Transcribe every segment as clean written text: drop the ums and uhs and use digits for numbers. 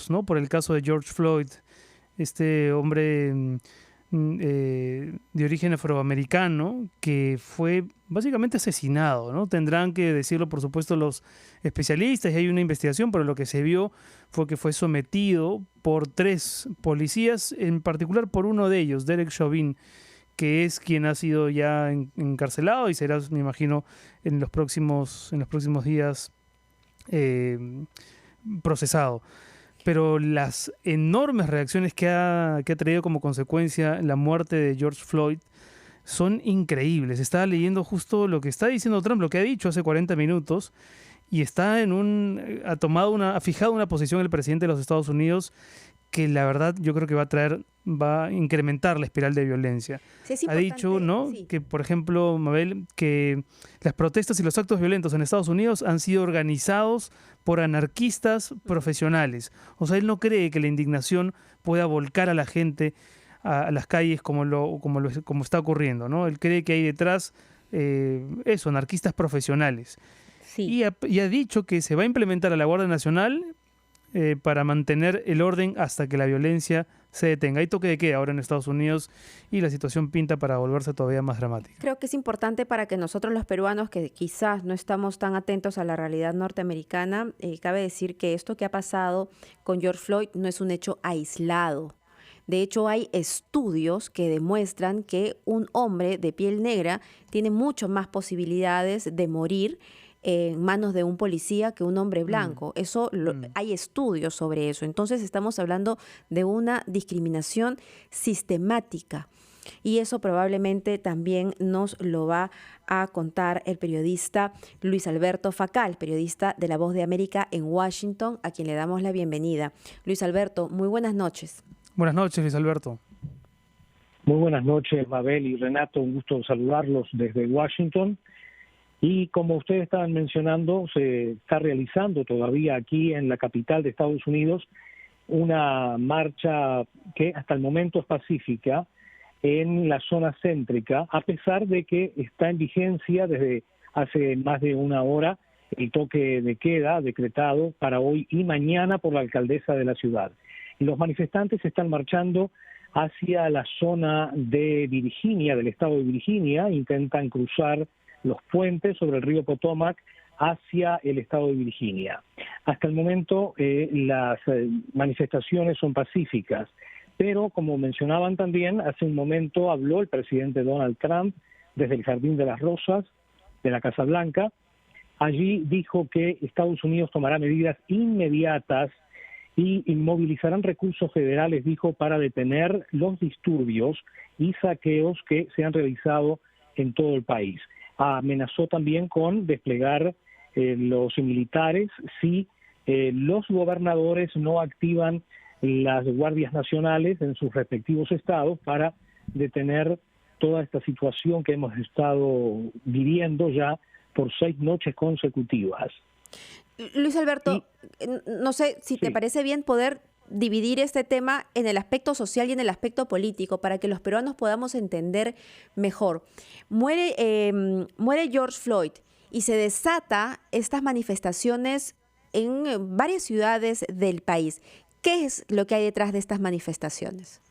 caos, ¿no? Por el caso de George Floyd, este hombre de origen afroamericano que fue básicamente asesinado, ¿no? Tendrán que decirlo, por supuesto, los especialistas, y hay una investigación, pero lo que se vio fue que fue sometido por 3 policías, en particular por uno de ellos, Derek Chauvin, que es quien ha sido ya encarcelado y será, me imagino, en los próximos días eh, procesado. Pero las enormes reacciones que ha traído como consecuencia la muerte de George Floyd son increíbles. Estaba leyendo justo lo que está diciendo Trump, lo que ha dicho hace 40 minutos, y está ha fijado una posición el presidente de los Estados Unidos que la verdad yo creo que va a incrementar la espiral de violencia. Sí, es Ha dicho, ¿no?, sí. que por ejemplo, Mabel, que las protestas y los actos violentos en Estados Unidos han sido organizados por anarquistas profesionales. O sea, él no cree que la indignación pueda volcar a la gente a las calles como está ocurriendo, ¿no? Él cree que hay detrás anarquistas profesionales. Sí. Y ha dicho que se va a implementar a la Guardia Nacional para mantener el orden hasta que la violencia se detenga. Hay toque de queda ahora en Estados Unidos y la situación pinta para volverse todavía más dramática. Creo que es importante para que nosotros los peruanos, que quizás no estamos tan atentos a la realidad norteamericana, cabe decir que esto que ha pasado con George Floyd no es un hecho aislado. De hecho, hay estudios que demuestran que un hombre de piel negra tiene mucho más posibilidades de morir en manos de un policía que un hombre blanco. Hay estudios sobre eso. Entonces estamos hablando de una discriminación sistemática. Y eso probablemente también nos lo va a contar el periodista Luis Alberto Facal, periodista de La Voz de América en Washington, a quien le damos la bienvenida. Luis Alberto, muy buenas noches. Buenas noches, Luis Alberto. Muy buenas noches, Mabel y Renato. Un gusto saludarlos desde Washington. Y como ustedes estaban mencionando, se está realizando todavía aquí en la capital de Estados Unidos una marcha que hasta el momento es pacífica en la zona céntrica, a pesar de que está en vigencia desde hace más de una hora el toque de queda decretado para hoy y mañana por la alcaldesa de la ciudad. Los manifestantes están marchando hacia la zona de Virginia, del estado de Virginia, intentan cruzar los puentes sobre el río Potomac hacia el estado de Virginia. Hasta el momento las manifestaciones son pacíficas, pero como mencionaban también, hace un momento habló el presidente Donald Trump desde el Jardín de las Rosas de la Casa Blanca. Allí dijo que Estados Unidos tomará medidas inmediatas y inmovilizarán recursos federales, dijo, para detener los disturbios y saqueos que se han realizado en todo el país. Amenazó también con desplegar los militares si los gobernadores no activan las guardias nacionales en sus respectivos estados para detener toda esta situación que hemos estado viviendo ya por 6 noches consecutivas. Luis Alberto, no sé si te parece bien poder dividir este tema en el aspecto social y en el aspecto político para que los peruanos podamos entender mejor. Muere George Floyd y se desata estas manifestaciones en varias ciudades del país. ¿Qué es lo que hay detrás de estas manifestaciones?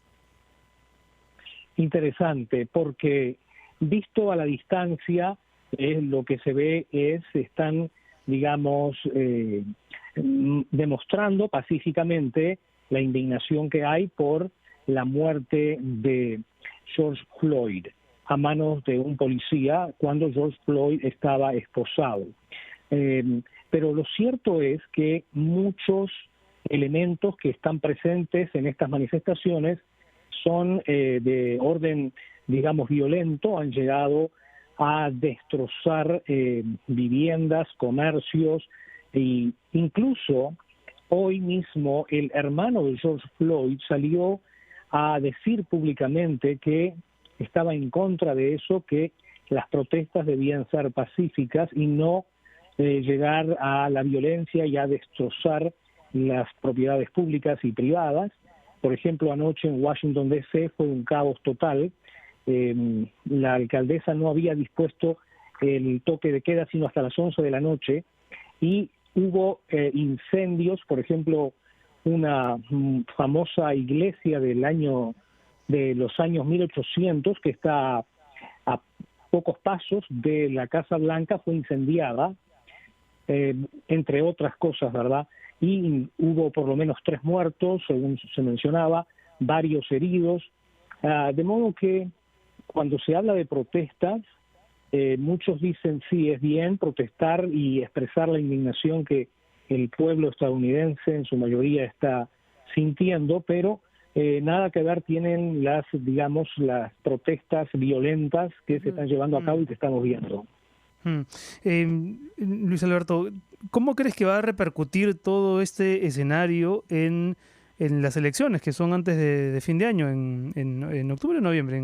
Interesante, porque visto a la distancia, lo que se ve están, digamos, demostrando pacíficamente la indignación que hay por la muerte de George Floyd a manos de un policía cuando George Floyd estaba esposado. Pero lo cierto es que muchos elementos que están presentes en estas manifestaciones son de orden, digamos, violento, han llegado a destrozar viviendas, comercios, e incluso hoy mismo el hermano de George Floyd salió a decir públicamente que estaba en contra de eso, que las protestas debían ser pacíficas y no llegar a la violencia y a destrozar las propiedades públicas y privadas. Por ejemplo, anoche en Washington D.C. fue un caos total. La alcaldesa no había dispuesto el toque de queda sino hasta las 11 de la noche y hubo incendios. Por ejemplo, una famosa iglesia de los años 1800 que está a pocos pasos de la Casa Blanca, fue incendiada, entre otras cosas, ¿verdad? Y hubo por lo menos 3 muertos, según se mencionaba, varios heridos, de modo que cuando se habla de protestas, muchos dicen sí, es bien protestar y expresar la indignación que el pueblo estadounidense en su mayoría está sintiendo, pero nada que ver tienen las protestas violentas que se están llevando a cabo y que estamos viendo. Luis Alberto, ¿cómo crees que va a repercutir todo este escenario en las elecciones que son antes de fin de año, en octubre o noviembre?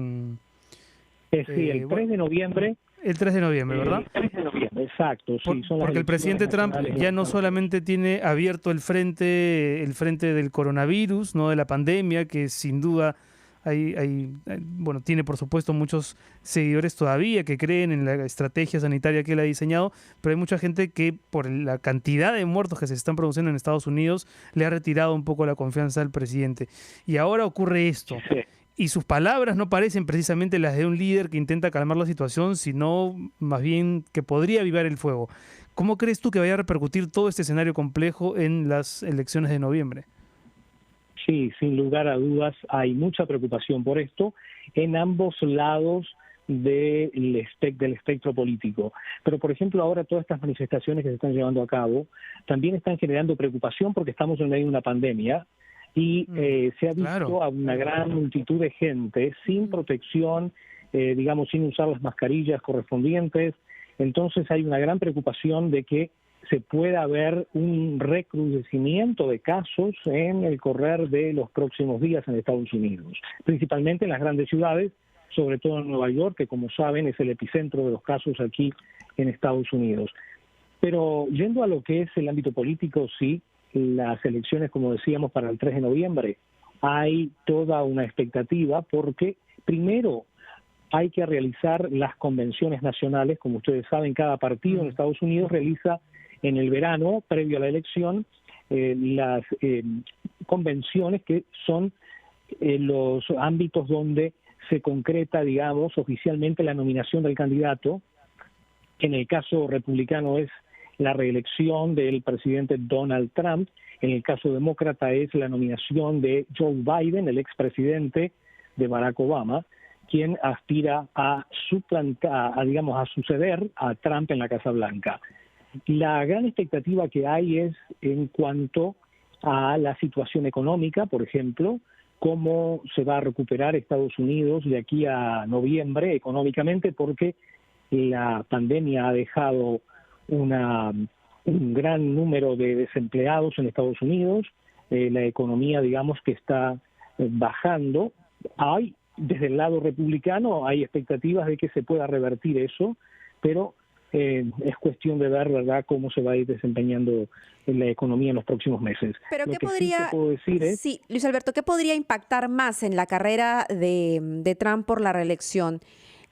Sí, el 3 de noviembre. El 3 de noviembre, ¿verdad? El 3 de noviembre, exacto. Sí, Porque el presidente Trump ya no solamente tiene abierto el frente del coronavirus, no de la pandemia, que sin duda tiene por supuesto muchos seguidores todavía que creen en la estrategia sanitaria que él ha diseñado, pero hay mucha gente que por la cantidad de muertos que se están produciendo en Estados Unidos le ha retirado un poco la confianza al presidente. Y ahora ocurre esto. Sí. Y sus palabras no parecen precisamente las de un líder que intenta calmar la situación, sino más bien que podría avivar el fuego. ¿Cómo crees tú que vaya a repercutir todo este escenario complejo en las elecciones de noviembre? Sí, sin lugar a dudas hay mucha preocupación por esto en ambos lados del espectro político. Pero, por ejemplo, ahora todas estas manifestaciones que se están llevando a cabo también están generando preocupación porque estamos en medio de una pandemia y se ha visto a una gran multitud de gente sin protección, sin usar las mascarillas correspondientes. Entonces hay una gran preocupación de que se pueda haber un recrudecimiento de casos en el correr de los próximos días en Estados Unidos, principalmente en las grandes ciudades, sobre todo en Nueva York, que como saben es el epicentro de los casos aquí en Estados Unidos. Pero yendo a lo que es el ámbito político, sí, las elecciones, como decíamos, para el 3 de noviembre, hay toda una expectativa porque, primero, hay que realizar las convenciones nacionales. Como ustedes saben, cada partido en Estados Unidos realiza en el verano, previo a la elección, las convenciones que son los ámbitos donde se concreta, oficialmente la nominación del candidato. En el caso republicano es la reelección del presidente Donald Trump. En el caso demócrata es la nominación de Joe Biden, el expresidente de Barack Obama, quien aspira a suplantar, a suceder a Trump en la Casa Blanca. La gran expectativa que hay es en cuanto a la situación económica, por ejemplo, cómo se va a recuperar Estados Unidos de aquí a noviembre económicamente, porque la pandemia ha dejado un gran número de desempleados en Estados Unidos, la economía, que está bajando. Desde el lado republicano hay expectativas de que se pueda revertir eso, pero es cuestión de ver, ¿verdad?, cómo se va a ir desempeñando en la economía en los próximos meses. Pero Lo ¿qué que podría, sí te puedo decir es, sí, Luis Alberto, qué podría impactar más en la carrera de Trump por la reelección?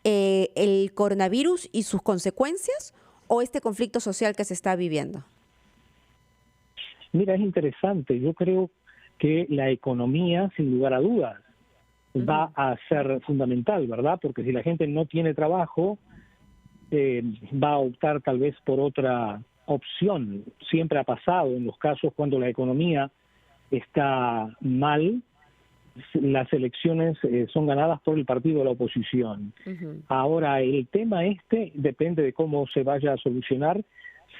¿El coronavirus y sus consecuencias o este conflicto social que se está viviendo? Mira, es interesante. Yo creo que la economía, sin lugar a dudas, va a ser fundamental, ¿verdad? Porque si la gente no tiene trabajo, va a optar tal vez por otra opción. Siempre ha pasado en los casos cuando la economía está mal, las elecciones son ganadas por el partido de la oposición. Ahora, el tema depende de cómo se vaya a solucionar.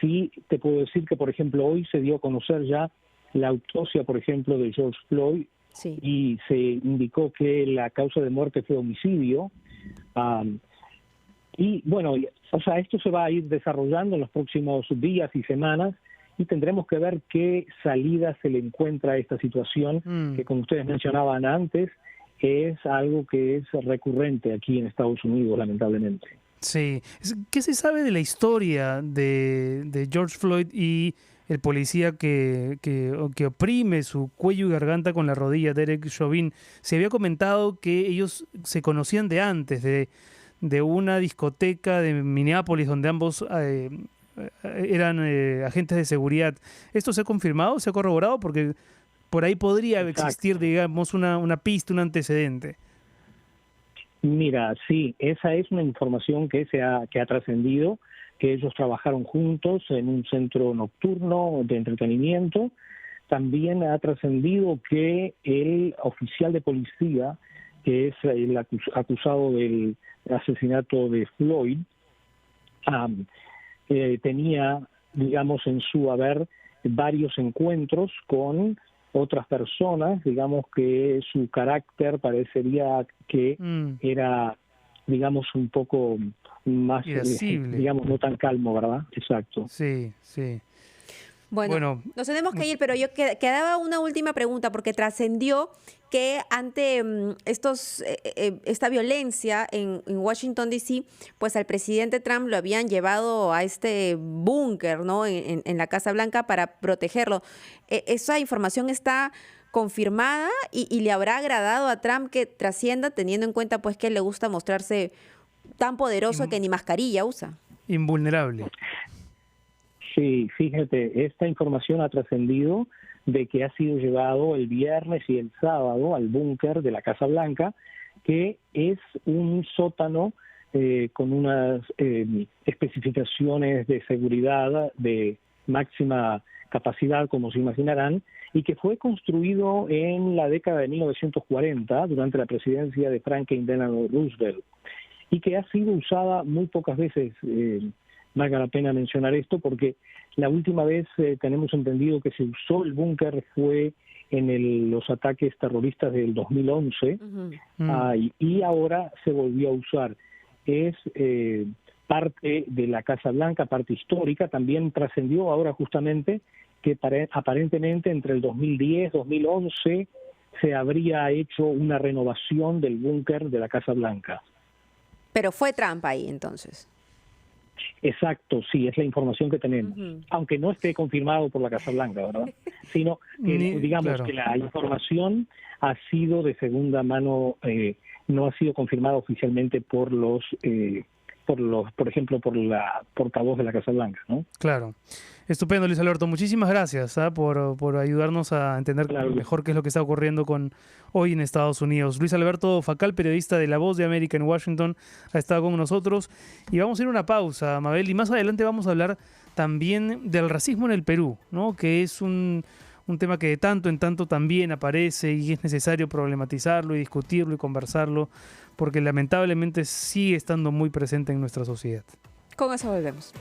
Sí, te puedo decir que, por ejemplo, hoy se dio a conocer ya la autopsia, por ejemplo, de George Floyd, sí, y se indicó que la causa de muerte fue homicidio. Y bueno, esto se va a ir desarrollando en los próximos días y semanas y tendremos que ver qué salida se le encuentra a esta situación que, como ustedes mencionaban antes, es algo que es recurrente aquí en Estados Unidos, lamentablemente. Sí. ¿Qué se sabe de la historia de George Floyd y el policía que oprime su cuello y garganta con la rodilla, Derek Chauvin? Se había comentado que ellos se conocían de antes, de una discoteca de Minneapolis donde ambos eran agentes de seguridad. ¿Esto se ha confirmado, se ha corroborado? Porque por ahí podría Exacto. existir, digamos, una pista, un antecedente. Mira, sí, esa es una información que ha trascendido, que ellos trabajaron juntos en un centro nocturno de entretenimiento. También ha trascendido que el oficial de policía, que es el acusado del asesinato de Floyd, tenía, digamos, en su haber varios encuentros con otras personas, digamos que su carácter parecería que era, digamos, un poco más, irascible, digamos, no tan calmo, ¿verdad? Exacto. Sí, sí. Bueno, nos tenemos que ir, pero yo quedaba una última pregunta, porque trascendió que ante esta violencia en Washington, D.C., pues al presidente Trump lo habían llevado a este búnker, ¿no?, en la Casa Blanca para protegerlo. ¿Esa información está confirmada y le habrá agradado a Trump que trascienda, teniendo en cuenta pues que le gusta mostrarse tan poderoso que ni mascarilla usa? Invulnerable. Sí, fíjate, esta información ha trascendido de que ha sido llevado el viernes y el sábado al búnker de la Casa Blanca, que es un sótano con unas especificaciones de seguridad de máxima capacidad, como se imaginarán, y que fue construido en la década de 1940 durante la presidencia de Franklin Delano Roosevelt, y que ha sido usada muy pocas veces. Valga la pena mencionar esto porque la última vez tenemos entendido que se usó el búnker fue en los ataques terroristas del 2011. Y ahora se volvió a usar. Es parte de la Casa Blanca, parte histórica. También trascendió ahora justamente que aparentemente entre el 2010 y 2011 se habría hecho una renovación del búnker de la Casa Blanca. Pero fue Trump ahí entonces. Exacto, sí, es la información que tenemos, aunque no esté confirmado por la Casa Blanca, ¿verdad? Sino que, digamos, que la información ha sido de segunda mano, no ha sido confirmada oficialmente por por ejemplo, por la portavoz de la Casa Blanca, ¿no? Claro. Estupendo, Luis Alberto. Muchísimas gracias por ayudarnos a entender mejor qué es lo que está ocurriendo hoy en Estados Unidos. Luis Alberto Facal, periodista de La Voz de América en Washington, ha estado con nosotros. Y vamos a ir a una pausa, Mabel, y más adelante vamos a hablar también del racismo en el Perú, ¿no?, que es un tema que de tanto en tanto también aparece y es necesario problematizarlo y discutirlo y conversarlo, porque lamentablemente sigue estando muy presente en nuestra sociedad. Con eso volvemos.